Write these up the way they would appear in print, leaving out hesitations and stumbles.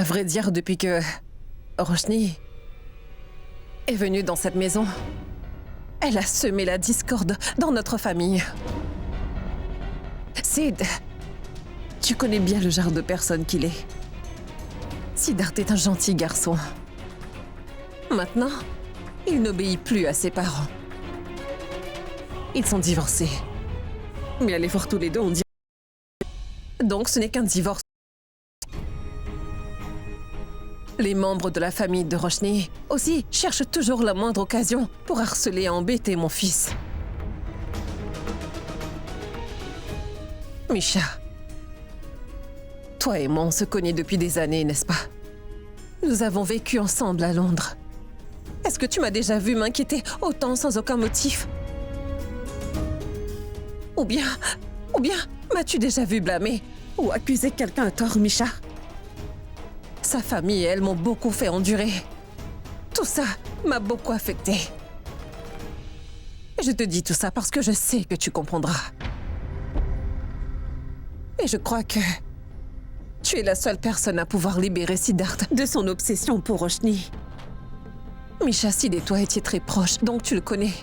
À vrai dire, depuis que Roshni est venue dans cette maison, elle a semé la discorde dans notre famille. Sid, tu connais bien le genre de personne qu'il est. Siddharth est un gentil garçon. Maintenant, il n'obéit plus à ses parents. Ils sont divorcés. Mais allez voir tous les deux, on dit... Donc ce n'est qu'un divorce. Les membres de la famille de Roshni aussi cherchent toujours la moindre occasion pour harceler et embêter mon fils. Misha, toi et moi, on se connaît depuis des années, n'est-ce pas? Nous avons vécu ensemble à Londres. Est-ce que tu m'as déjà vu m'inquiéter autant sans aucun motif? Ou bien, m'as-tu déjà vu blâmer ou accuser quelqu'un à tort, Misha? Sa famille et elle m'ont beaucoup fait endurer. Tout ça m'a beaucoup affectée. Je te dis tout ça parce que je sais que tu comprendras. Et je crois que tu es la seule personne à pouvoir libérer Siddharth de son obsession pour Roshni. Misha, Sid et toi étiez très proches, donc tu le connais.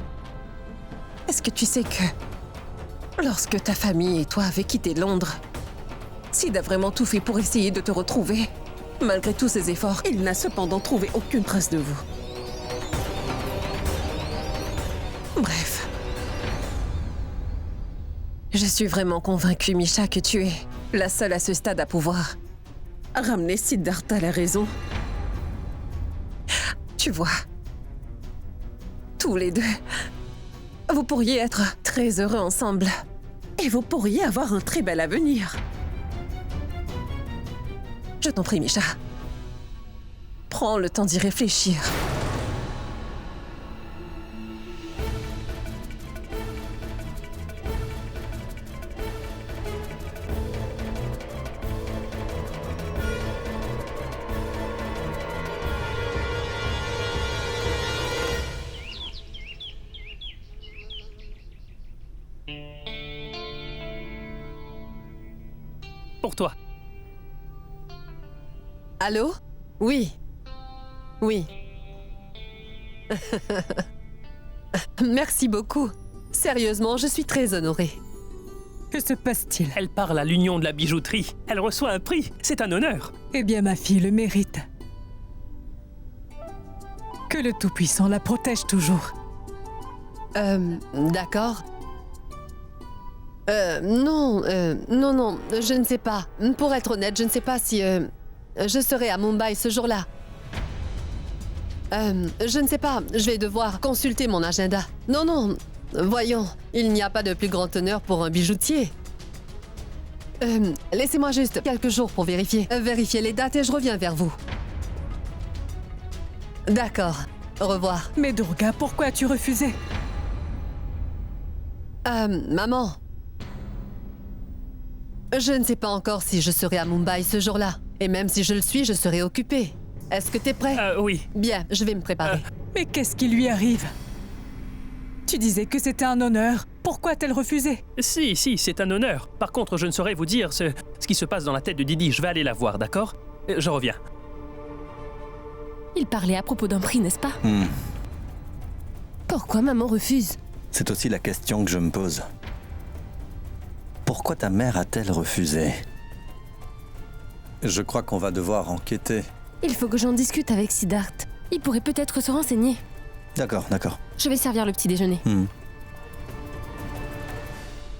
Est-ce que tu sais que lorsque ta famille et toi avez quitté Londres, Sid a vraiment tout fait pour essayer de te retrouver? Malgré tous ses efforts, il n'a cependant trouvé aucune trace de vous. Bref. Je suis vraiment convaincue, Misha, que tu es la seule à ce stade à pouvoir ramener Siddharth à la raison. Tu vois, tous les deux, vous pourriez être très heureux ensemble. Et vous pourriez avoir un très bel avenir. Je t'en prie, Misha. Prends le temps d'y réfléchir. Pour toi. Allô? Oui. Oui. Merci beaucoup. Sérieusement, je suis très honorée. Que se passe-t-il? Elle parle à l'Union de la bijouterie. Elle reçoit un prix. C'est un honneur. Eh bien, ma fille le mérite. Que le Tout-Puissant la protège toujours. D'accord. Non, je ne sais pas. Pour être honnête, je ne sais pas si je serai à Mumbai ce jour-là. Je ne sais pas, je vais devoir consulter mon agenda. Non, voyons, il n'y a pas de plus grand honneur pour un bijoutier. Laissez-moi juste quelques jours pour vérifier les dates et je reviens vers vous. D'accord, au revoir. Mais Durga, pourquoi as-tu refusé? Maman. Je ne sais pas encore si je serai à Mumbai ce jour-là. Et même si je le suis, je serai occupée. Est-ce que t'es prêt? Oui. Bien, je vais me préparer. Mais qu'est-ce qui lui arrive? Tu disais que c'était un honneur. Pourquoi a-t-elle refusé? Si, c'est un honneur. Par contre, je ne saurais vous dire ce qui se passe dans la tête de Didi. Je vais aller la voir, d'accord? Je reviens. Il parlait à propos d'un prix, n'est-ce pas? Pourquoi maman refuse? C'est aussi la question que je me pose. Pourquoi ta mère a-t-elle refusé? Je crois qu'on va devoir enquêter. Il faut que j'en discute avec Siddharth. Il pourrait peut-être se renseigner. D'accord. Je vais servir le petit déjeuner.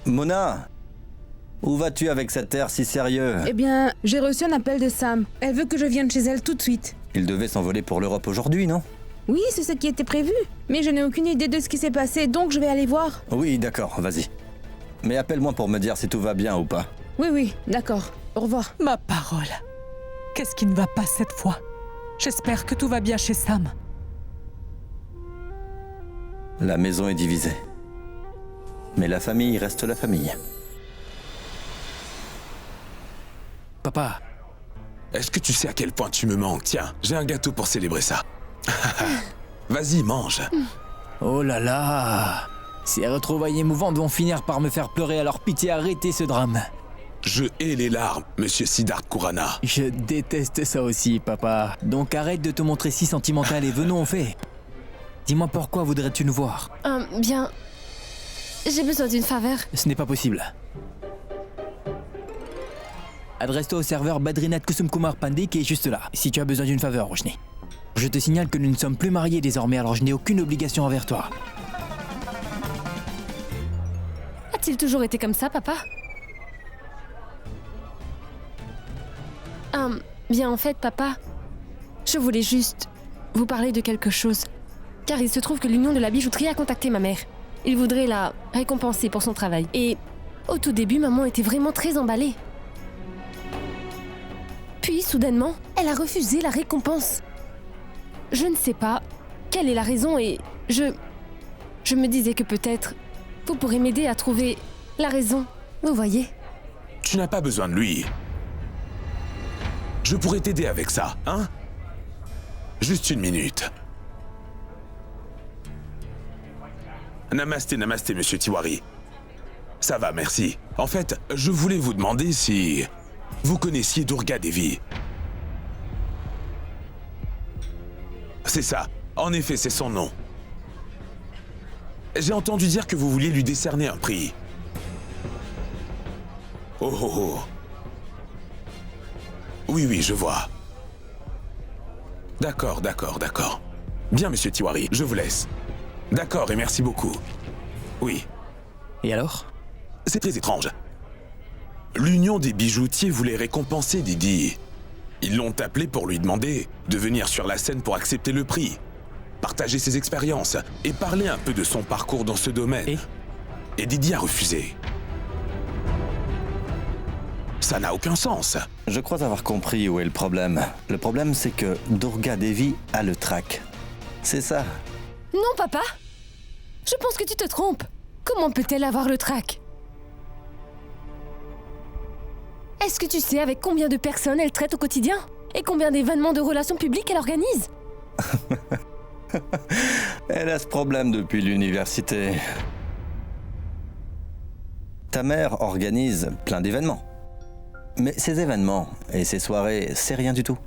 Mona, où vas-tu avec cet air si sérieux? Eh bien, j'ai reçu un appel de Sam. Elle veut que je vienne chez elle tout de suite. Il devait s'envoler pour l'Europe aujourd'hui, non? Oui, c'est ce qui était prévu. Mais je n'ai aucune idée de ce qui s'est passé, donc je vais aller voir. Oui, d'accord, vas-y. Mais appelle-moi pour me dire si tout va bien ou pas. Oui, d'accord. Au revoir. Ma parole. Qu'est-ce qui ne va pas cette fois? J'espère que tout va bien chez Sam. La maison est divisée. Mais la famille reste la famille. Papa, est-ce que tu sais à quel point tu me manques? Tiens, j'ai un gâteau pour célébrer ça. Vas-y, mange. Oh là là! Ces retrouvailles émouvantes vont finir par me faire pleurer, alors pitié, arrêtez ce drame. Je hais les larmes, monsieur Siddharth Khurana. Je déteste ça aussi, papa. Donc arrête de te montrer si sentimental et venons au fait. Dis-moi pourquoi voudrais-tu nous voir? Bien... J'ai besoin d'une faveur. Ce n'est pas possible. Adresse-toi au serveur Badrinath Kusumkumar Pandey qui est juste là, si tu as besoin d'une faveur, Roshni. Je te signale que nous ne sommes plus mariés désormais, alors je n'ai aucune obligation envers toi. A-t-il toujours été comme ça, papa? Bien en fait, papa, je voulais juste vous parler de quelque chose. Car il se trouve que l'Union de la bijouterie a contacté ma mère. Il voudrait la récompenser pour son travail. Et au tout début, maman était vraiment très emballée. Puis, soudainement, elle a refusé la récompense. Je ne sais pas quelle est la raison et je me disais que peut-être vous pourrez m'aider à trouver la raison. Vous voyez? Tu n'as pas besoin de lui. Je pourrais t'aider avec ça, hein? Juste une minute. Namasté, namasté, monsieur Tiwari. Ça va, merci. En fait, je voulais vous demander si vous connaissiez Durga Devi. C'est ça. En effet, c'est son nom. J'ai entendu dire que vous vouliez lui décerner un prix. Oh oh oh. Oui, je vois. D'accord. Bien, monsieur Tiwari, je vous laisse. D'accord, et merci beaucoup. Oui. Et alors? C'est très étrange. L'Union des bijoutiers voulait récompenser Didi. Ils l'ont appelé pour lui demander de venir sur la scène pour accepter le prix, partager ses expériences et parler un peu de son parcours dans ce domaine. Et Didi a refusé. Ça n'a aucun sens. Je crois avoir compris où est le problème. Le problème, c'est que Durga Devi a le trac. C'est ça. Non, papa! Je pense que tu te trompes. Comment peut-elle avoir le trac? Est-ce que tu sais avec combien de personnes elle traite au quotidien? Et combien d'événements de relations publiques elle organise? Elle a ce problème depuis l'université. Ta mère organise plein d'événements. Mais ces événements et ces soirées, c'est rien du tout.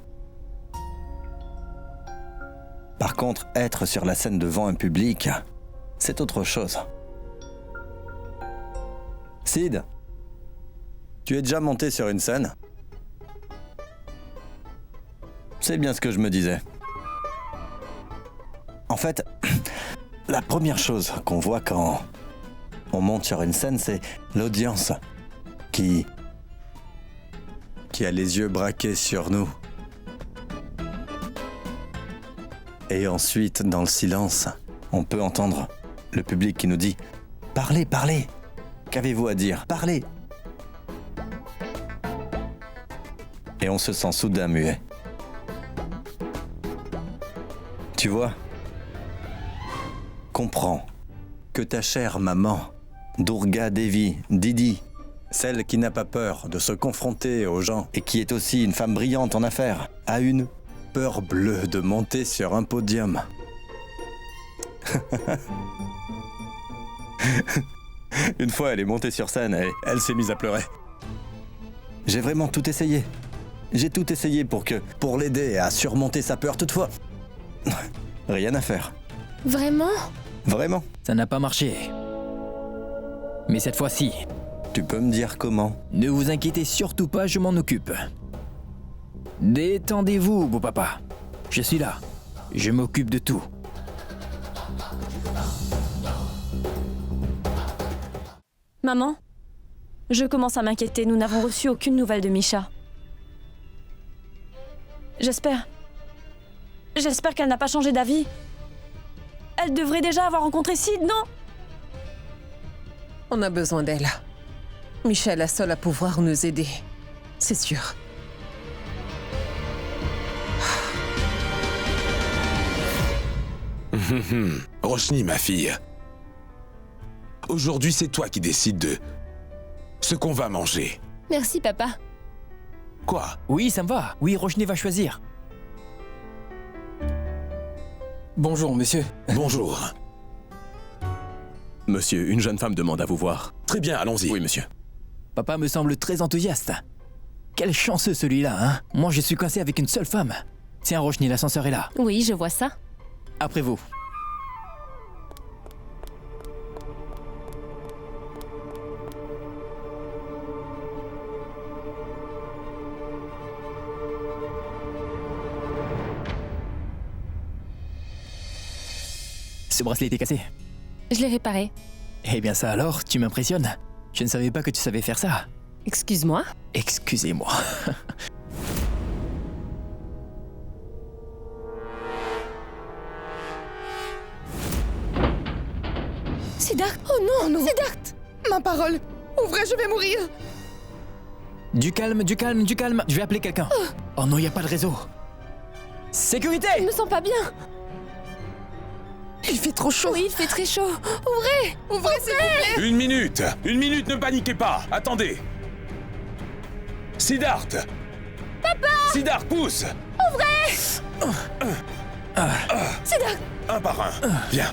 Par contre, être sur la scène devant un public, c'est autre chose. Sid, tu es déjà monté sur une scène? C'est bien ce que je me disais. En fait, la première chose qu'on voit quand on monte sur une scène, c'est l'audience qui a les yeux braqués sur nous. Et ensuite, dans le silence, on peut entendre le public qui nous dit « Parlez, parlez! Qu'avez-vous à dire? Parlez !» Et on se sent soudain muet. Tu vois, comprends que ta chère maman, Durga Devi, Didi, celle qui n'a pas peur de se confronter aux gens et qui est aussi une femme brillante en affaires, a une peur bleue de monter sur un podium. Une fois, elle est montée sur scène et elle s'est mise à pleurer. J'ai vraiment tout essayé. J'ai tout essayé pour l'aider à surmonter sa peur. Toutefois, rien à faire. Vraiment? Vraiment. Ça n'a pas marché. Mais cette fois-ci, Tu peux me dire comment? ne vous inquiétez surtout pas, je m'en occupe. Détendez-vous, beau papa. Je suis là. Je m'occupe de tout. Maman, je commence à m'inquiéter. Nous n'avons reçu aucune nouvelle de Misha. J'espère qu'elle n'a pas changé d'avis. Elle devrait déjà avoir rencontré Sid, non? On a besoin d'elle. Misha est la seule à pouvoir nous aider. C'est sûr. Roshni, ma fille. Aujourd'hui, c'est toi qui décides de ce qu'on va manger. Merci, papa. Quoi? Oui, ça me va. Oui, Roshni va choisir. Bonjour, monsieur. Bonjour. Monsieur, une jeune femme demande à vous voir. Très bien, allons-y. Oui, monsieur. Papa me semble très enthousiaste. Quel chanceux celui-là, hein? Moi, je suis coincé avec une seule femme. Tiens, Roshni, l'ascenseur est là. Oui, je vois ça. Après vous. Ce bracelet était cassé. Je l'ai réparé. Eh bien ça alors, tu m'impressionnes. Je ne savais pas que tu savais faire ça. Excuse-moi. Excusez-moi. Siddharth! Oh non, Siddharth! Ma parole. Ouvrez, je vais mourir. Du calme, du calme, du calme. Je vais appeler quelqu'un. Oh non, il n'y a pas de réseau. Sécurité! Je me sens pas bien. Il fait trop chaud. Oui, il fait très chaud. Ouvrez! Ouvrez, s'il vous plaît. Une minute, ne paniquez pas. Attendez. Siddharth. Papa. Siddharth, pousse. Ouvrez! Siddharth! Un par un. Viens.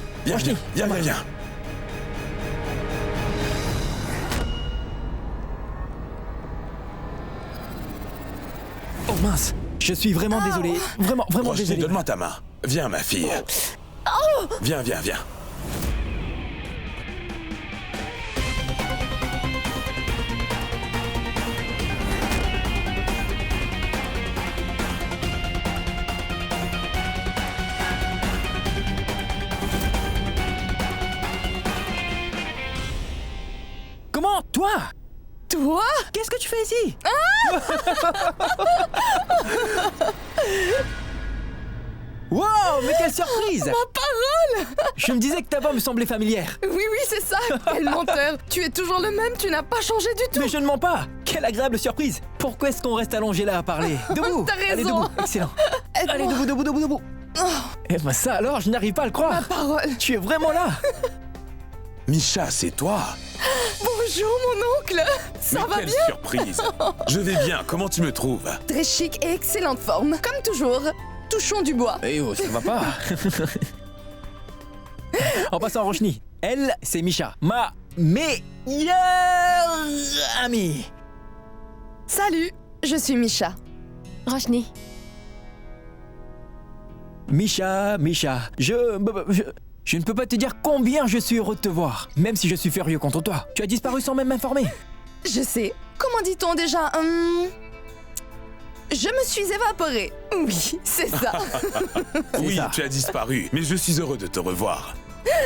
Oh mince, je suis vraiment désolé. Vraiment Roshni, désolé. donne-moi ta main. Viens, ma fille. Viens. Comment? Toi? Toi? Qu'est-ce que tu fais ici? Wow, mais quelle surprise! Ma parole. Je me disais que ta voix me semblait familière. Oui, c'est ça. Quel menteur. Tu es toujours le même, tu n'as pas changé du tout. Mais je ne mens pas! Quelle agréable surprise! Pourquoi est-ce qu'on reste allongé là à parler? Debout! T'as raison. Allez, debout! Excellent! Allez, debout! Eh ben ça alors, je n'arrive pas à le croire! Ma parole. Tu es vraiment là! Misha, c'est toi. Bonjour, mon oncle. Ça Mais va quelle bien? surprise. Je vais bien, comment tu me trouves? Très chic et excellente forme, comme toujours. Touchons du bois. Eh oh, ça va pas! En passant, Roshni, elle, c'est Misha, ma meilleure amie! Salut, je suis Misha. Roshni. Misha, je ne peux pas te dire combien je suis heureux de te voir, même si je suis furieux contre toi. Tu as disparu sans même m'informer. Je sais. Comment dit-on déjà Je me suis évaporée. Oui, c'est ça. Oui, ça. tu as disparu, mais je suis heureux de te revoir.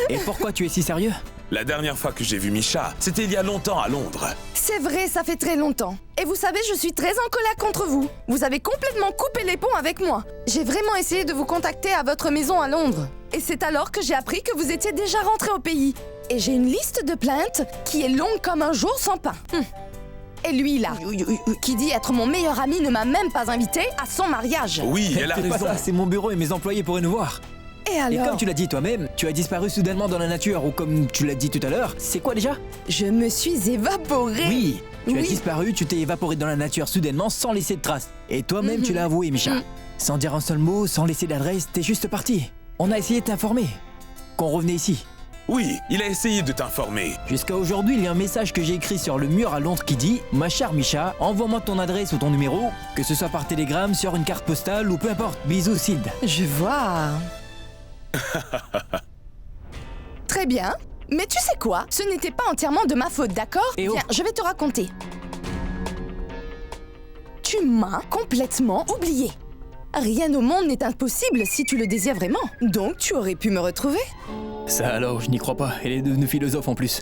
Et pourquoi tu es si sérieux? La dernière fois que j'ai vu Misha, c'était il y a longtemps à Londres. C'est vrai, ça fait très longtemps. Et vous savez, je suis très en colère contre vous. Vous avez complètement coupé les ponts avec moi. J'ai vraiment essayé de vous contacter à votre maison à Londres. Et c'est alors que j'ai appris que vous étiez déjà rentré au pays. Et j'ai une liste de plaintes qui est longue comme un jour sans pain. Et lui, là, qui dit être mon meilleur ami, ne m'a même pas invité à son mariage. Oui, elle a Fais pas raison. ça, c'est mon bureau et mes employés pourraient nous voir. Et Et alors, comme tu l'as dit toi-même, tu as disparu soudainement dans la nature, ou comme tu l'as dit tout à l'heure, c'est quoi déjà? je me suis évaporée. Oui, tu as Oui. disparu, tu t'es évaporé dans la nature soudainement sans laisser de traces. Et toi-même tu l'as avoué, Misha. Sans dire un seul mot, sans laisser d'adresse, t'es juste parti. On a essayé de t'informer qu'on revenait ici. Oui, il a essayé de t'informer. Jusqu'à aujourd'hui, il y a un message que j'ai écrit sur le mur à Londres qui dit « Ma chère Misha, envoie-moi ton adresse ou ton numéro, que ce soit par télégramme, sur une carte postale ou peu importe. Bisous, Sid. Je vois. Très bien. Mais tu sais quoi? Ce n'était pas entièrement de ma faute, d'accord? Eh oh. Viens, je vais te raconter. Tu m'as complètement oublié. Rien au monde n'est impossible si tu le désires vraiment. Donc tu aurais pu me retrouver. » Ça alors, je n'y crois pas. Elle est devenue philosophe en plus.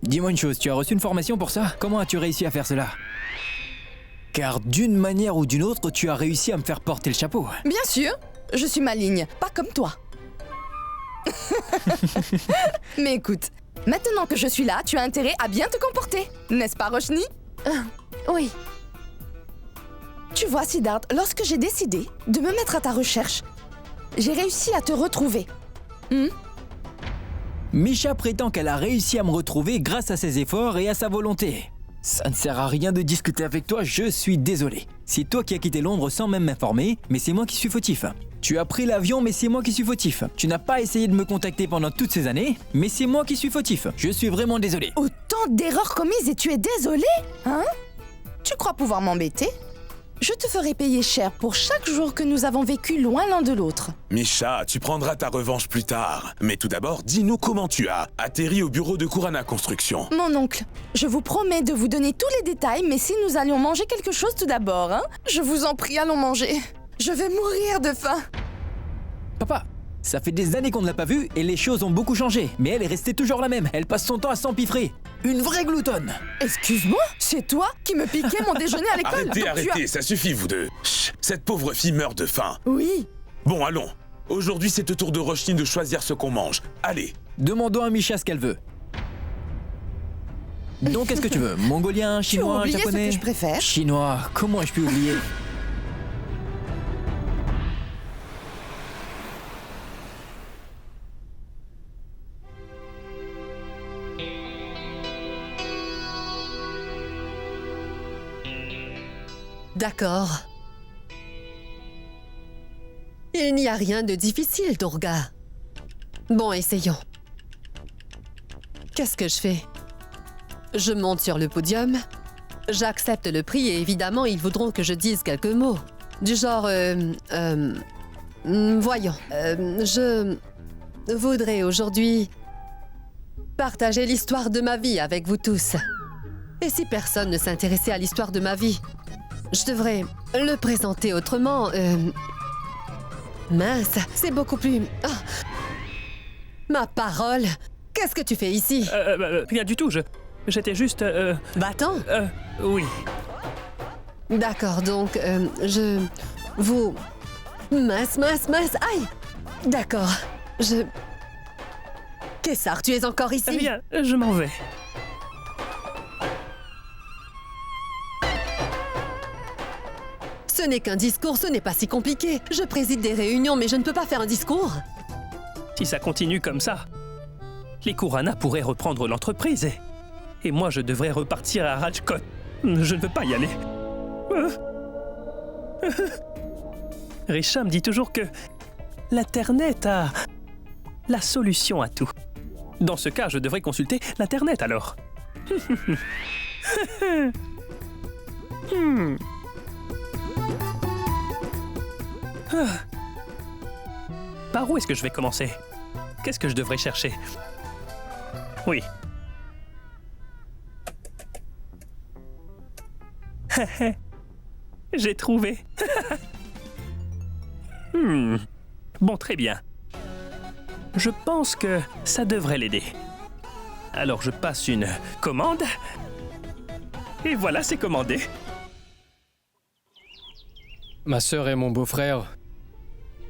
Dis-moi une chose, tu as reçu une formation pour ça? Comment as-tu réussi à faire cela? Car d'une manière ou d'une autre, tu as réussi à me faire porter le chapeau. Bien sûr, je suis maligne, pas comme toi. Mais écoute, maintenant que je suis là, tu as intérêt à bien te comporter. N'est-ce pas, Roshni? Oui. Tu vois, Siddharth, lorsque j'ai décidé de me mettre à ta recherche, j'ai réussi à te retrouver. Misha prétend qu'elle a réussi à me retrouver grâce à ses efforts et à sa volonté. Ça ne sert à rien de discuter avec toi, je suis désolé. C'est toi qui as quitté Londres sans même m'informer, mais c'est moi qui suis fautif. Tu as pris l'avion, mais c'est moi qui suis fautif. Tu n'as pas essayé de me contacter pendant toutes ces années, mais c'est moi qui suis fautif. Je suis vraiment désolé. Autant d'erreurs commises et tu es désolé? Hein? Tu crois pouvoir m'embêter? Je te ferai payer cher pour chaque jour que nous avons vécu loin l'un de l'autre. Misha, tu prendras ta revanche plus tard. Mais tout d'abord, dis-nous comment tu as atterri au bureau de Kurana Construction. Mon oncle, je vous promets de vous donner tous les détails, mais si nous allions manger quelque chose tout d'abord, hein? Je vous en prie, allons manger. Je vais mourir de faim. Papa, ça fait des années qu'on ne l'a pas vue et les choses ont beaucoup changé. Mais elle est restée toujours la même. Elle passe son temps à s'empiffrer. Une vraie gloutonne. Excuse-moi, c'est toi qui me piquais mon déjeuner à l'école. Arrêtez, ça suffit vous deux. Chut, cette pauvre fille meurt de faim. Oui. Bon, allons. Aujourd'hui, c'est au tour de Roshni de choisir ce qu'on mange. Allez. Demandons à Misha ce qu'elle veut. Donc, qu'est-ce que tu veux? Mongolien, chinois, tu as oublié japonais? ce que je préfère. Chinois, comment ai-je pu oublier? D'accord. Il n'y a rien de difficile, Durga. Bon, essayons. Qu'est-ce que je fais? Je monte sur le podium, j'accepte le prix et évidemment, ils voudront que je dise quelques mots. Du genre, voyons, je voudrais aujourd'hui partager l'histoire de ma vie avec vous tous. Et si personne ne s'intéressait à l'histoire de ma vie, je devrais le présenter autrement. Mince, c'est beaucoup plus... Ah. Ma parole, qu'est-ce que tu fais ici? Rien du tout, j'étais juste... Va-t'en. Oui. D'accord, donc, vous... Mince, aïe. D'accord, Kessar, tu es encore ici? Rien, je m'en vais. Ce n'est qu'un discours, ce n'est pas si compliqué. Je préside des réunions, mais je ne peux pas faire un discours. Si ça continue comme ça, les Kurana pourraient reprendre l'entreprise et moi je devrais repartir à Rajkot. Je ne veux pas y aller. Risham dit toujours que l'Internet a la solution à tout. Dans ce cas, je devrais consulter l'Internet alors. Par où est-ce que je vais commencer? Qu'est-ce que je devrais chercher? Oui. J'ai trouvé. Bon, très bien. Je pense que ça devrait l'aider. Alors je passe une commande. Et voilà, c'est commandé. Ma sœur et mon beau-frère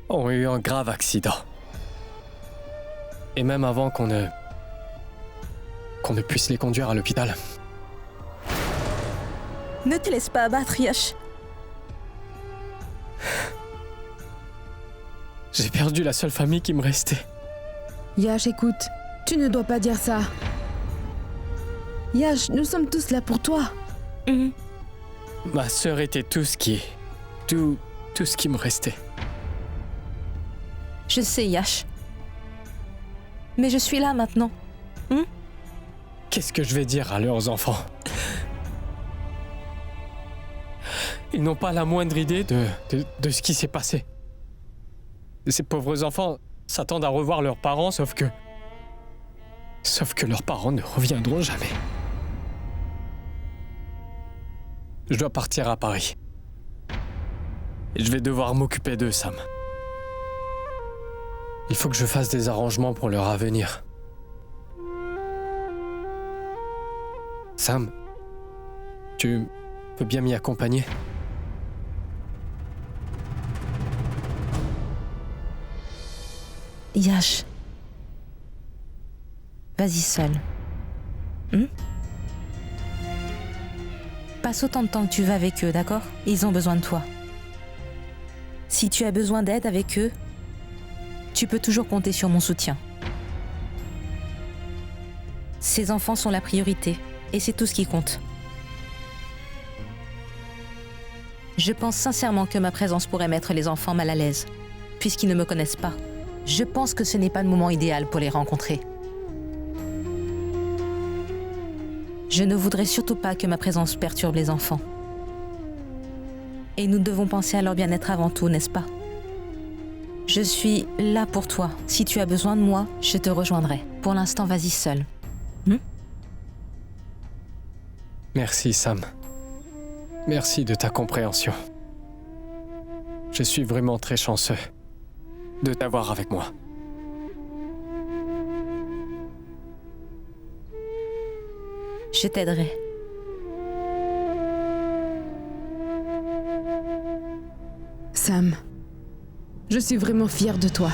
ont eu un grave accident. Et même avant qu'on ne puisse les conduire à l'hôpital. Ne te laisse pas abattre, Yash. J'ai perdu la seule famille qui me restait. Yash, écoute, tu ne dois pas dire ça. Yash, nous sommes tous là pour toi. Ma sœur était tout ce qui me restait. Je sais, Yash. Mais je suis là maintenant. Qu'est-ce que je vais dire à leurs enfants? Ils n'ont pas la moindre idée de ce qui s'est passé. Ces pauvres enfants s'attendent à revoir leurs parents, sauf que leurs parents ne reviendront jamais. Je dois partir à Paris. Et je vais devoir m'occuper d'eux, Sam. Il faut que je fasse des arrangements pour leur avenir. Sam, tu peux bien m'y accompagner? Yash. Vas-y seul. Passe autant de temps que tu veux avec eux, d'accord? Ils ont besoin de toi. Si tu as besoin d'aide avec eux, tu peux toujours compter sur mon soutien. Ces enfants sont la priorité, et c'est tout ce qui compte. Je pense sincèrement que ma présence pourrait mettre les enfants mal à l'aise, puisqu'ils ne me connaissent pas. Je pense que ce n'est pas le moment idéal pour les rencontrer. Je ne voudrais surtout pas que ma présence perturbe les enfants. Et nous devons penser à leur bien-être avant tout, n'est-ce pas? Je suis là pour toi. Si tu as besoin de moi, je te rejoindrai. Pour l'instant, vas-y seul. Merci, Sam. Merci de ta compréhension. Je suis vraiment très chanceux de t'avoir avec moi. Je t'aiderai. Sam, je suis vraiment fière de toi.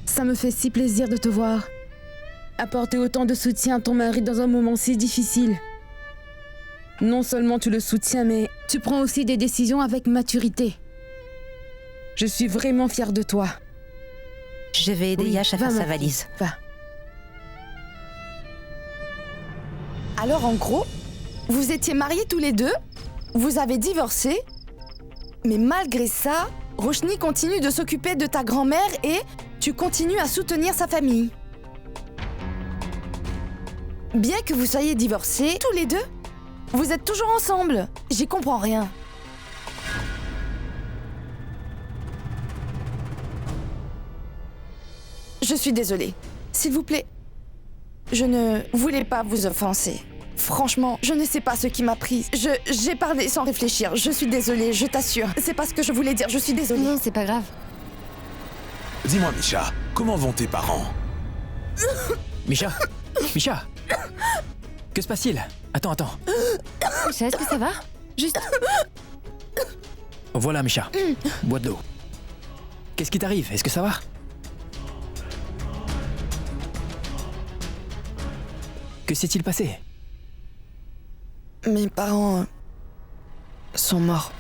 Ça me fait si plaisir de te voir. Apporter autant de soutien à ton mari dans un moment si difficile. Non seulement tu le soutiens, mais tu prends aussi des décisions avec maturité. Je suis vraiment fière de toi. Je vais aider Yash à faire sa valise. Va. Alors en gros, vous étiez mariés tous les deux, vous avez divorcé, mais malgré ça, Roshni continue de s'occuper de ta grand-mère et tu continues à soutenir sa famille. Bien que vous soyez divorcés, tous les deux, vous êtes toujours ensemble. J'y comprends rien. Je suis désolée. S'il vous plaît, je ne voulais pas vous offenser. Franchement, je ne sais pas ce qui m'a prise. J'ai parlé sans réfléchir. Je suis désolée, je t'assure. C'est pas ce que je voulais dire, je suis désolée. Non, c'est pas grave. Dis-moi, Misha, comment vont tes parents? Misha, que se passe-t-il? Attends. Misha, est-ce que ça va? Juste... Voilà, Misha. Bois de l'eau. Qu'est-ce qui t'arrive? Est-ce que ça va? Que s'est-il passé? Mes parents sont morts.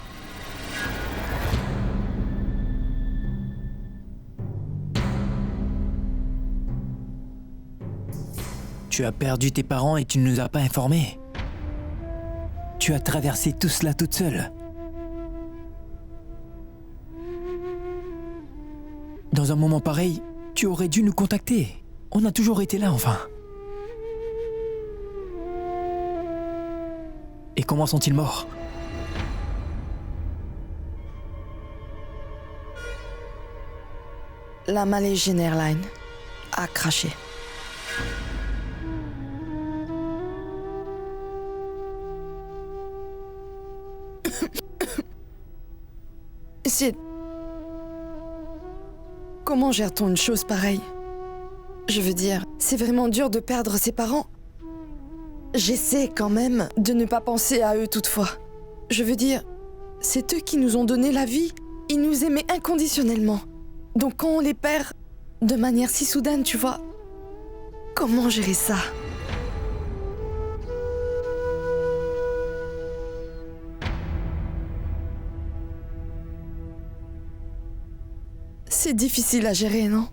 Tu as perdu tes parents et tu ne nous as pas informés. Tu as traversé tout cela toute seule. Dans un moment pareil, tu aurais dû nous contacter. On a toujours été là, enfin. Et comment sont-ils morts? La Malaysian Airlines a craché. C'est... Comment gère-t-on une chose pareille? Je veux dire, c'est vraiment dur de perdre ses parents. J'essaie quand même de ne pas penser à eux toutefois. Je veux dire, c'est eux qui nous ont donné la vie. Ils nous aimaient inconditionnellement. Donc quand on les perd de manière si soudaine, tu vois, comment gérer ça? C'est difficile à gérer, non?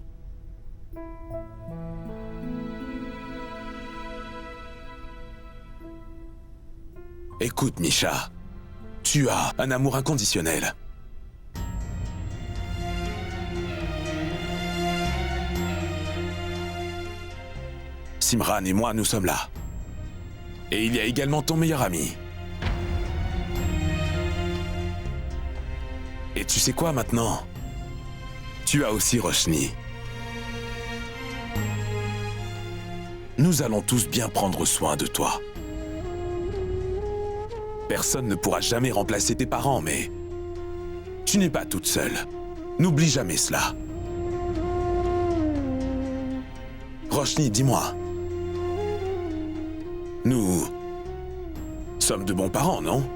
Écoute, Misha, tu as un amour inconditionnel. Simran et moi, nous sommes là. Et il y a également ton meilleur ami. Et tu sais quoi maintenant? Tu as aussi Roshni. Nous allons tous bien prendre soin de toi. Personne ne pourra jamais remplacer tes parents, mais tu n'es pas toute seule. N'oublie jamais cela. Roshni, dis-moi. Nous sommes de bons parents, non?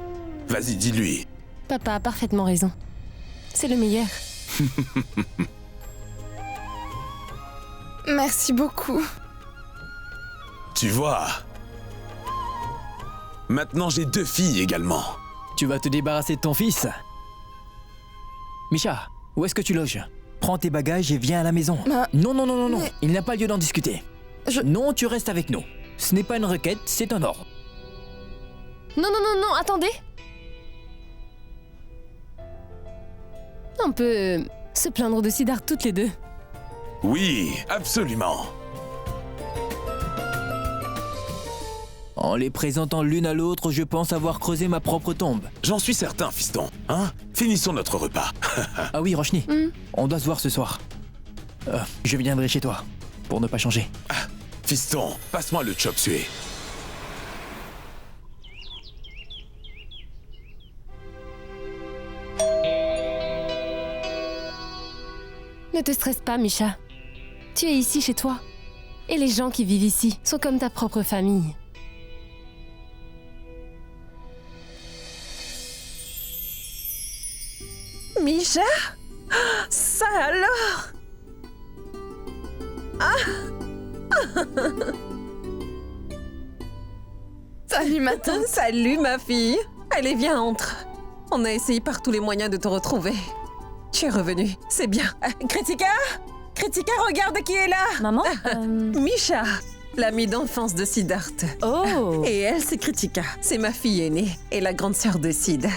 Vas-y, dis-lui. Papa a parfaitement raison. C'est le meilleur. Merci beaucoup. Tu vois... Maintenant, j'ai 2 filles également. Tu vas te débarrasser de ton fils? Misha, où est-ce que tu loges? Prends tes bagages et viens à la maison. Non. Mais... Il n'y a pas lieu d'en discuter. Non, tu restes avec nous. Ce n'est pas une requête, c'est un ordre. Non, attendez. On peut se plaindre de Siddharth toutes les deux. Oui, absolument. En les présentant l'une à l'autre, je pense avoir creusé ma propre tombe. J'en suis certain, fiston. Hein? Finissons notre repas. Ah oui, Roshni, on doit se voir ce soir. Je viendrai chez toi, pour ne pas changer. Fiston, passe-moi le chop suey. Ne te stresse pas, Misha. Tu es ici chez toi. Et les gens qui vivent ici sont comme ta propre famille. Misha? Ça alors? Salut ma tante. Salut ma fille. Allez, viens, entre. On a essayé par tous les moyens de te retrouver. Tu es revenue, c'est bien. Kritika? Kritika, regarde qui est là! Maman Misha, l'amie d'enfance de Siddharth. Oh Et elle, c'est Kritika. C'est ma fille aînée et la grande sœur de Sid.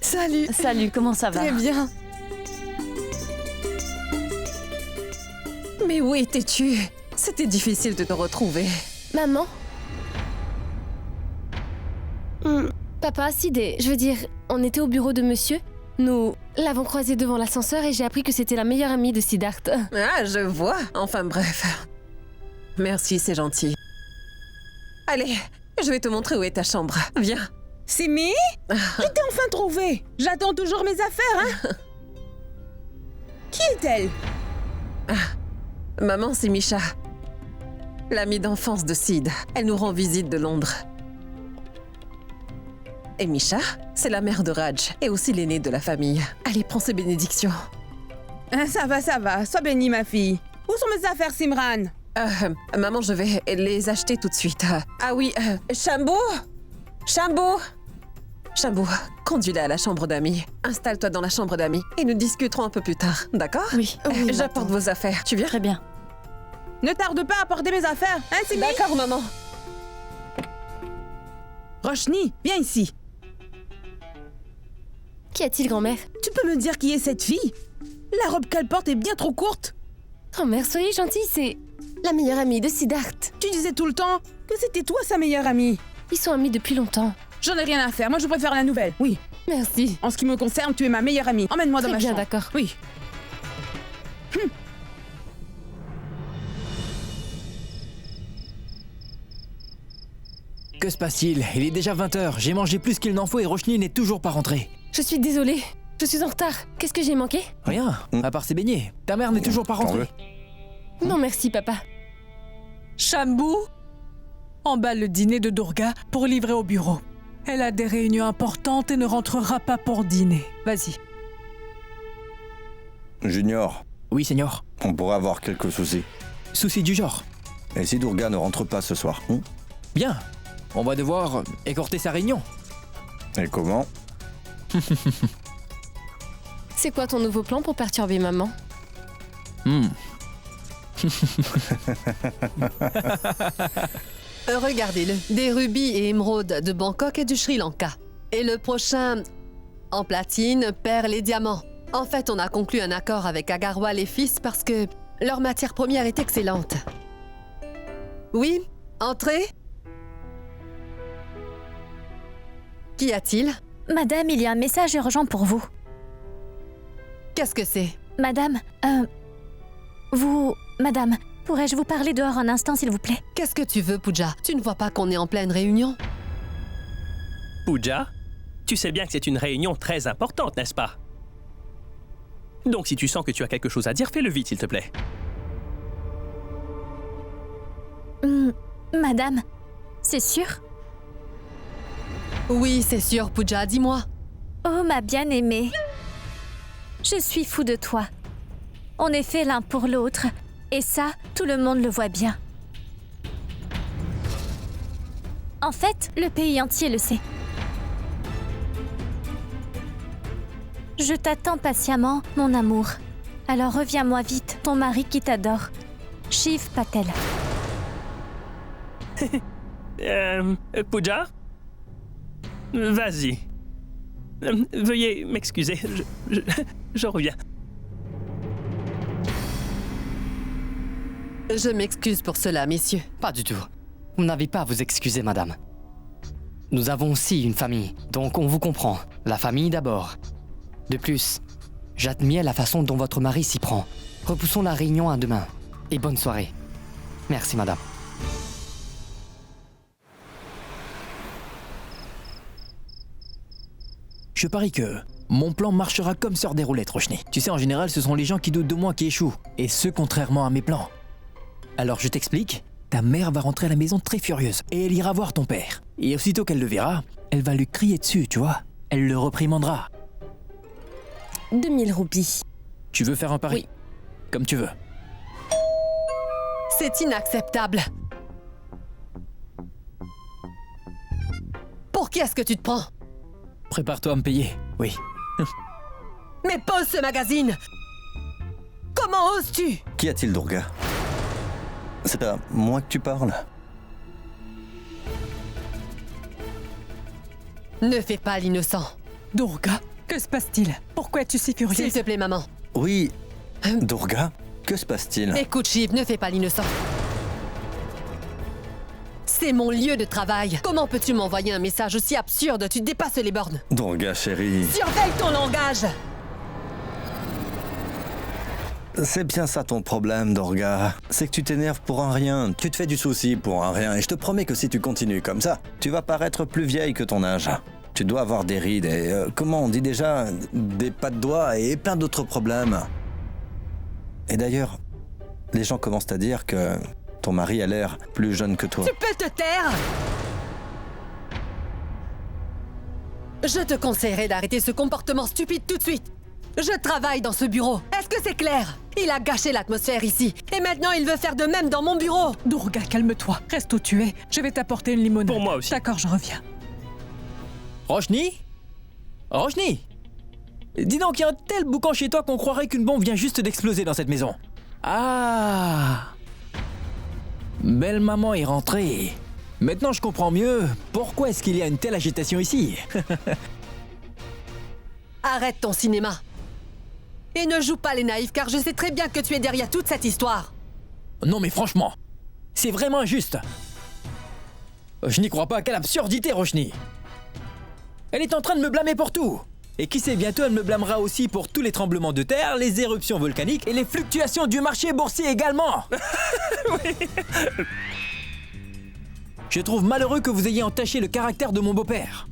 Salut. Salut, comment ça va? Très bien. Mais où étais-tu? C'était difficile de te retrouver. Maman? Papa, Sid, je veux dire, on était au bureau de monsieur. Nous l'avons croisé devant l'ascenseur et j'ai appris que c'était la meilleure amie de Siddharth. Ah, je vois. Enfin bref. Merci, c'est gentil. Allez, je vais te montrer où est ta chambre. Viens. Simi, je t'ai enfin trouvé. J'attends toujours mes affaires, hein. Qui est-elle? Maman, c'est Misha. L'amie d'enfance de Sid. Elle nous rend visite de Londres. Et Misha, c'est la mère de Raj et aussi l'aînée de la famille. Allez, prends ces bénédictions. Ça va, ça va. Sois bénie, ma fille. Où sont mes affaires, Simran? Maman, je vais les acheter tout de suite. Ah oui, Shambhu! Shambhu! Shambhu, conduis-la à la chambre d'amis. Installe-toi dans la chambre d'amis et nous discuterons un peu plus tard, d'accord? Oui, J'apporte vos affaires. Tu viens? Très bien. Ne tarde pas à porter mes affaires, hein, Simi? D'accord, maman. Roshni, viens ici. Qu'y a-t-il, grand-mère? Tu peux me dire qui est cette fille? La robe qu'elle porte est bien trop courte. Grand-mère, soyez gentille, c'est la meilleure amie de Siddharth. Tu disais tout le temps que c'était toi sa meilleure amie. Ils sont amis depuis longtemps. J'en ai rien à faire, moi je préfère la nouvelle, oui. Merci. En ce qui me concerne, tu es ma meilleure amie. Emmène-moi dans Très ma bien, chambre. d'accord. Oui. Que se passe-t-il? Il est déjà 20h, j'ai mangé plus qu'il n'en faut et Roshni n'est toujours pas rentrée. Je suis désolée. Je suis en retard. Qu'est-ce que j'ai manqué? Rien, à part ses beignets. Ta mère n'est toujours pas rentrée. Non, merci, papa. Shambhu emballe le dîner de Durga pour livrer au bureau. Elle a des réunions importantes et ne rentrera pas pour dîner. Vas-y. Junior, Oui, Seigneur. on pourrait avoir quelques soucis. Souci du genre. Et si Durga ne rentre pas ce soir? Bien. On va devoir écorter sa réunion. Et comment? C'est quoi ton nouveau plan pour perturber maman? Regardez-le. Des rubis et émeraudes de Bangkok et du Sri Lanka. Et le prochain, en platine, perles et diamants. En fait, on a conclu un accord avec Agarwal et Fils parce que leur matière première est excellente. Oui, entrez. Qu'y a-t-il? Madame, il y a un message urgent pour vous. Qu'est-ce que c'est? Madame, Madame, pourrais-je vous parler dehors un instant, s'il vous plaît? Qu'est-ce que tu veux, Pooja? Tu ne vois pas qu'on est en pleine réunion? Pooja, tu sais bien que c'est une réunion très importante, n'est-ce pas? Donc si tu sens que tu as quelque chose à dire, fais-le vite, s'il te plaît. Madame, c'est sûr? Oui, c'est sûr, Pooja, dis-moi. Oh, ma bien-aimée. Je suis fou de toi. On est fait l'un pour l'autre. Et ça, tout le monde le voit bien. En fait, le pays entier le sait. Je t'attends patiemment, mon amour. Alors reviens-moi vite, ton mari qui t'adore. Shiv Patel. Pooja? Vas-y. Veuillez m'excuser, je reviens. Je m'excuse pour cela, messieurs. Pas du tout. Vous n'avez pas à vous excuser, madame. Nous avons aussi une famille, donc on vous comprend. La famille d'abord. De plus, j'admire la façon dont votre mari s'y prend. Repoussons la réunion à demain. Et bonne soirée. Merci, madame. Je parie que mon plan marchera comme sur des roulettes, Roshni. Tu sais, en général, ce sont les gens qui doutent de moi qui échouent. Et ce, contrairement à mes plans. Alors, je t'explique. Ta mère va rentrer à la maison très furieuse. Et elle ira voir ton père. Et aussitôt qu'elle le verra, elle va lui crier dessus, tu vois. Elle le réprimandera. 2000 roupies. Tu veux faire un pari? Oui. Comme tu veux. C'est inacceptable. Pour qui est-ce que tu te prends? Prépare-toi à me payer, oui. Mais pose ce magazine! Comment oses-tu? Qu'y a-t-il, Durga? C'est à moi que tu parles? Ne fais pas l'innocent. Durga, que se passe-t-il? Pourquoi es-tu si furieuse? S'il te plaît, maman. Oui, Durga, que se passe-t-il? Écoute, Shiv, ne fais pas l'innocent. C'est mon lieu de travail. Comment peux-tu m'envoyer un message aussi absurde? Tu dépasses les bornes. Durga, chérie. Surveille ton langage! C'est bien ça ton problème, Durga. C'est que tu t'énerves pour un rien. Tu te fais du souci pour un rien. Et je te promets que si tu continues comme ça, tu vas paraître plus vieille que ton âge. Tu dois avoir des rides et, comment on dit déjà, des pas de doigts et plein d'autres problèmes. Et d'ailleurs, les gens commencent à dire que ton mari a l'air plus jeune que toi. Tu peux te taire? Je te conseillerais d'arrêter ce comportement stupide tout de suite. Je travaille dans ce bureau. Est-ce que c'est clair? Il a gâché l'atmosphère ici. Et maintenant, il veut faire de même dans mon bureau. Durga, calme-toi. Reste où tu es. Je vais t'apporter une limonade. Pour moi aussi. D'accord, je reviens. Roshni? Roshni? Dis donc, il y a un tel boucan chez toi qu'on croirait qu'une bombe vient juste d'exploser dans cette maison. Ah! Belle maman est rentrée. Maintenant, je comprends mieux pourquoi est-ce qu'il y a une telle agitation ici. Arrête ton cinéma. Et ne joue pas les naïfs, car je sais très bien que tu es derrière toute cette histoire. Non mais franchement, c'est vraiment injuste. Je n'y crois pas, quelle absurdité, Roshni. Elle est en train de me blâmer pour tout. Et qui sait, bientôt elle me blâmera aussi pour tous les tremblements de terre, les éruptions volcaniques et les fluctuations du marché boursier également. Oui. Je trouve malheureux que vous ayez entaché le caractère de mon beau-père.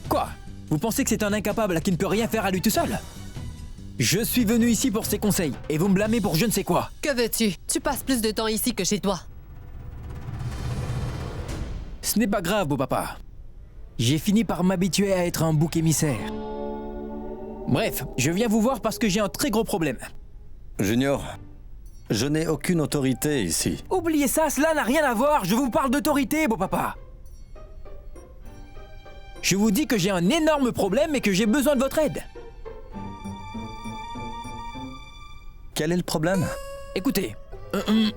Quoi? Vous pensez que c'est un incapable qui ne peut rien faire à lui tout seul? Je suis venu ici pour ses conseils, et vous me blâmez pour je ne sais quoi. Que veux-tu? Tu passes plus de temps ici que chez toi. Ce n'est pas grave, beau papa. J'ai fini par m'habituer à être un bouc émissaire. Bref, je viens vous voir parce que j'ai un très gros problème. Junior, je n'ai aucune autorité ici. Oubliez ça, cela n'a rien à voir, je vous parle d'autorité, beau papa. Je vous dis que j'ai un énorme problème et que j'ai besoin de votre aide. Quel est le problème? Écoutez,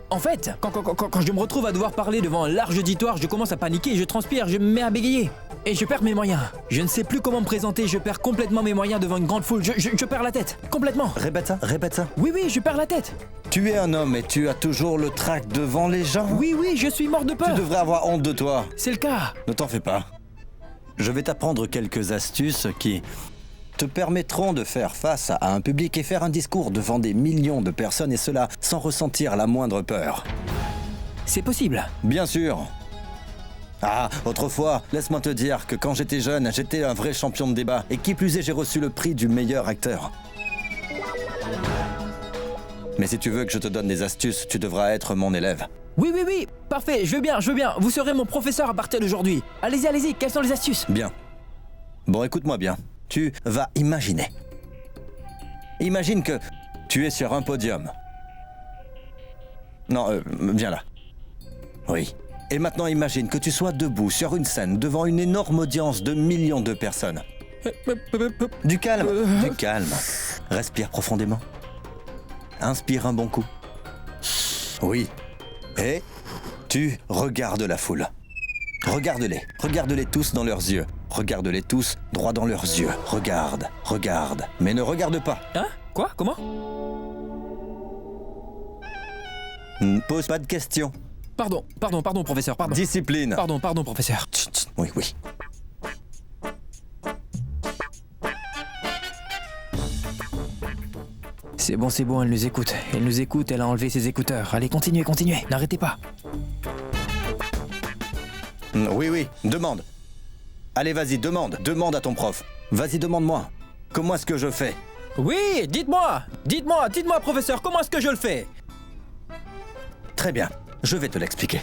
en fait, quand je me retrouve à devoir parler devant un large auditoire, je commence à paniquer, je transpire, je me mets à bégayer. Et je perds mes moyens. Je ne sais plus comment me présenter, je perds complètement mes moyens devant une grande foule. Je perds la tête, complètement. Répète ça. Oui, je perds la tête. Tu es un homme et tu as toujours le trac devant les gens? Oui, je suis mort de peur. Tu devrais avoir honte de toi. C'est le cas. Ne t'en fais pas. Je vais t'apprendre quelques astuces qui te permettront de faire face à un public et faire un discours devant des millions de personnes, et cela sans ressentir la moindre peur. C'est possible. Bien sûr. Ah, autrefois, laisse-moi te dire que quand j'étais jeune, j'étais un vrai champion de débat, et qui plus est, j'ai reçu le prix du meilleur acteur. Mais si tu veux que je te donne des astuces, tu devras être mon élève. Oui, parfait, je veux bien. Vous serez mon professeur à partir d'aujourd'hui. Allez-y, quelles sont les astuces? Bien. Bon, écoute-moi bien. Tu vas imaginer. Imagine que tu es sur un podium. Non, viens là. Oui. Et maintenant, imagine que tu sois debout sur une scène devant une énorme audience de millions de personnes. Du calme. Respire profondément. Inspire un bon coup. Oui. Et tu regardes la foule. Regarde-les tous dans leurs yeux. Regarde-les tous droit dans leurs yeux. Regarde, regarde. Mais ne regarde pas. Hein? Quoi? Comment? Ne pose pas de questions. Pardon, professeur, pardon. Discipline. Pardon, professeur. Chut. Oui. C'est bon, elle nous écoute. Elle a enlevé ses écouteurs. Allez, continuez, n'arrêtez pas. Oui, demande. Allez, vas-y, demande à ton prof. Vas-y, demande-moi. Comment est-ce que je fais? Oui, dites-moi, professeur, comment est-ce que je le fais? Très bien, je vais te l'expliquer.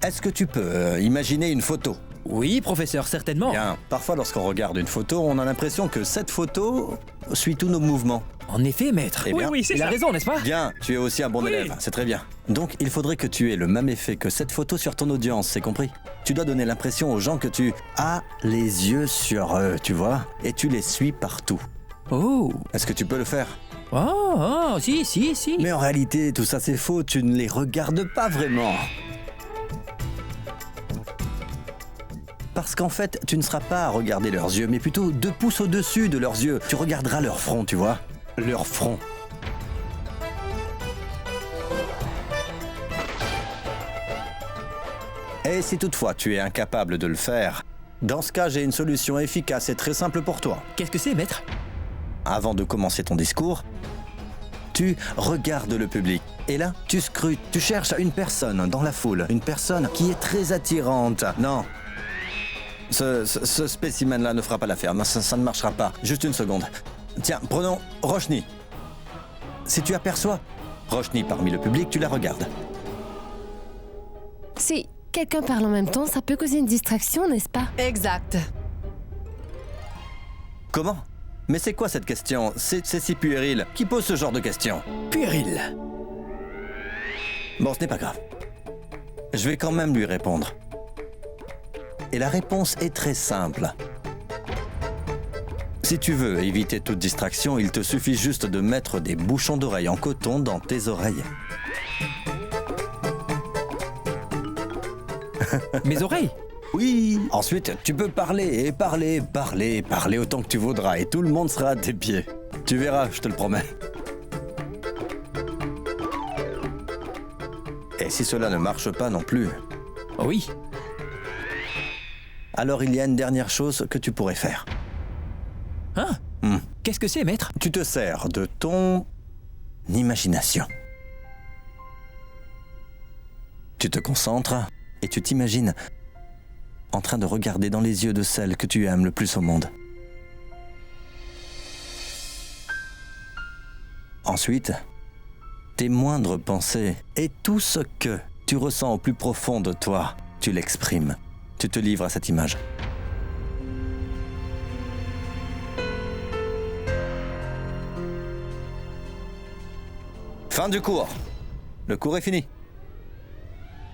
Est-ce que tu peux imaginer une photo? Oui, professeur, certainement. Bien, parfois lorsqu'on regarde une photo, on a l'impression que cette photo suit tous nos mouvements. En effet, maître. Eh bien, Oui, c'est il ça. a raison, n'est-ce pas? Bien, tu es aussi un bon élève, c'est très bien. Donc, il faudrait que tu aies le même effet que cette photo sur ton audience, c'est compris? Tu dois donner l'impression aux gens que tu as les yeux sur eux, tu vois? Et tu les suis partout. Oh. Est-ce que tu peux le faire? Oh, si. Mais en réalité, tout ça c'est faux, tu ne les regardes pas vraiment. Parce qu'en fait, tu ne seras pas à regarder leurs yeux, mais plutôt 2 pouces au-dessus de leurs yeux. Tu regarderas leur front, tu vois? Leur front. Et si toutefois tu es incapable de le faire, dans ce cas, j'ai une solution efficace et très simple pour toi. Qu'est-ce que c'est, maître? Avant de commencer ton discours, tu regardes le public. Et là, tu scrutes, tu cherches une personne dans la foule, une personne qui est très attirante. Non. Ce spécimen-là ne fera pas l'affaire, ça ne marchera pas. Juste une seconde. Tiens, prenons Roshni. Si tu aperçois Roshni parmi le public, tu la regardes. Si quelqu'un parle en même temps, ça peut causer une distraction, n'est-ce pas? Exact. Comment? Mais c'est quoi cette question? C'est si puéril. Qui pose ce genre de questions? Puéril. Bon, ce n'est pas grave. Je vais quand même lui répondre. Et la réponse est très simple. Si tu veux éviter toute distraction, il te suffit juste de mettre des bouchons d'oreilles en coton dans tes oreilles. Mes oreilles? Oui. Ensuite, tu peux parler autant que tu voudras et tout le monde sera à tes pieds. Tu verras, je te le promets. Et si cela ne marche pas non plus... Oui. Alors il y a une dernière chose que tu pourrais faire. Hein? Qu'est-ce que c'est, maître? Tu te sers de ton imagination. Tu te concentres et tu t'imagines en train de regarder dans les yeux de celle que tu aimes le plus au monde. Ensuite, tes moindres pensées et tout ce que tu ressens au plus profond de toi, tu l'exprimes. Tu te livres à cette image. Fin du cours. Le cours est fini.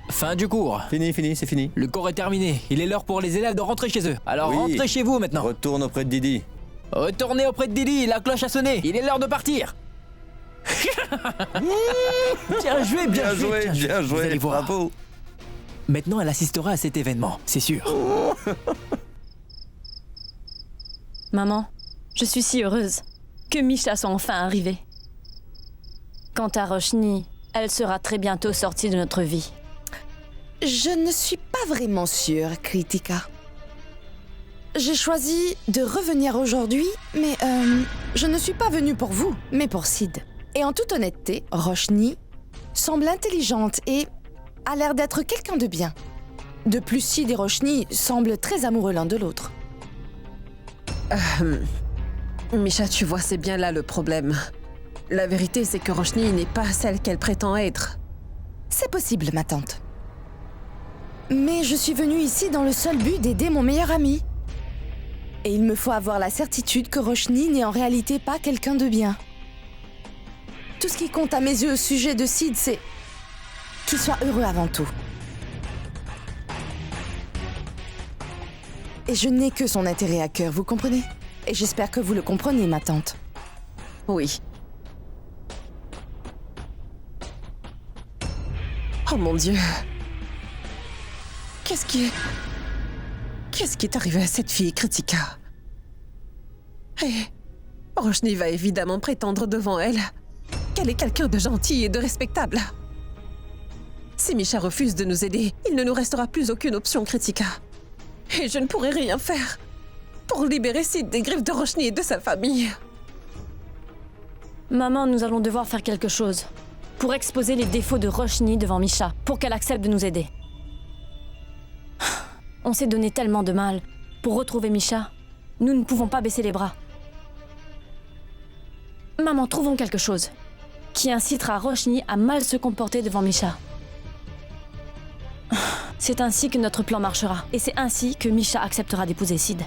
Fin du cours. Fini, c'est fini. Le cours est terminé. Il est l'heure pour les élèves de rentrer chez eux. Alors Oui. rentrez chez vous maintenant. Retourne auprès de Didi. Retournez auprès de Didi, la cloche a sonné. Il est l'heure de partir. Bien joué, bien joué. Vous allez voir. Bravo. Maintenant, elle assistera à cet événement, c'est sûr. Maman, je suis si heureuse que Misha soit enfin arrivée. Quant à Roshni, elle sera très bientôt sortie de notre vie. Je ne suis pas vraiment sûre, Kritika. J'ai choisi de revenir aujourd'hui, mais je ne suis pas venue pour vous, mais pour Sid. Et en toute honnêteté, Roshni semble intelligente et a l'air d'être quelqu'un de bien. De plus, Sid et Roshni semblent très amoureux l'un de l'autre. Misha, tu vois, c'est bien là le problème. La vérité, c'est que Roshni n'est pas celle qu'elle prétend être. C'est possible, ma tante. Mais je suis venue ici dans le seul but d'aider mon meilleur ami. Et il me faut avoir la certitude que Roshni n'est en réalité pas quelqu'un de bien. Tout ce qui compte à mes yeux au sujet de Sid, c'est qu'il soit heureux avant tout. Et je n'ai que son intérêt à cœur, vous comprenez? Et j'espère que vous le comprenez, ma tante. Oui. Oh mon Dieu. Qu'est-ce qui est... Qu'est-ce qui est arrivé à cette fille, Kritika? Roshni va évidemment prétendre devant elle qu'elle est quelqu'un de gentil et de respectable. Si Misha refuse de nous aider, il ne nous restera plus aucune option, Kritika. Et je ne pourrai rien faire pour libérer Sid des griffes de Roshni et de sa famille. Maman, nous allons devoir faire quelque chose pour exposer les défauts de Roshni devant Misha, pour qu'elle accepte de nous aider. On s'est donné tellement de mal pour retrouver Misha. Nous ne pouvons pas baisser les bras. Maman, trouvons quelque chose qui incitera Roshni à mal se comporter devant Misha. C'est ainsi que notre plan marchera. Et c'est ainsi que Misha acceptera d'épouser Sid.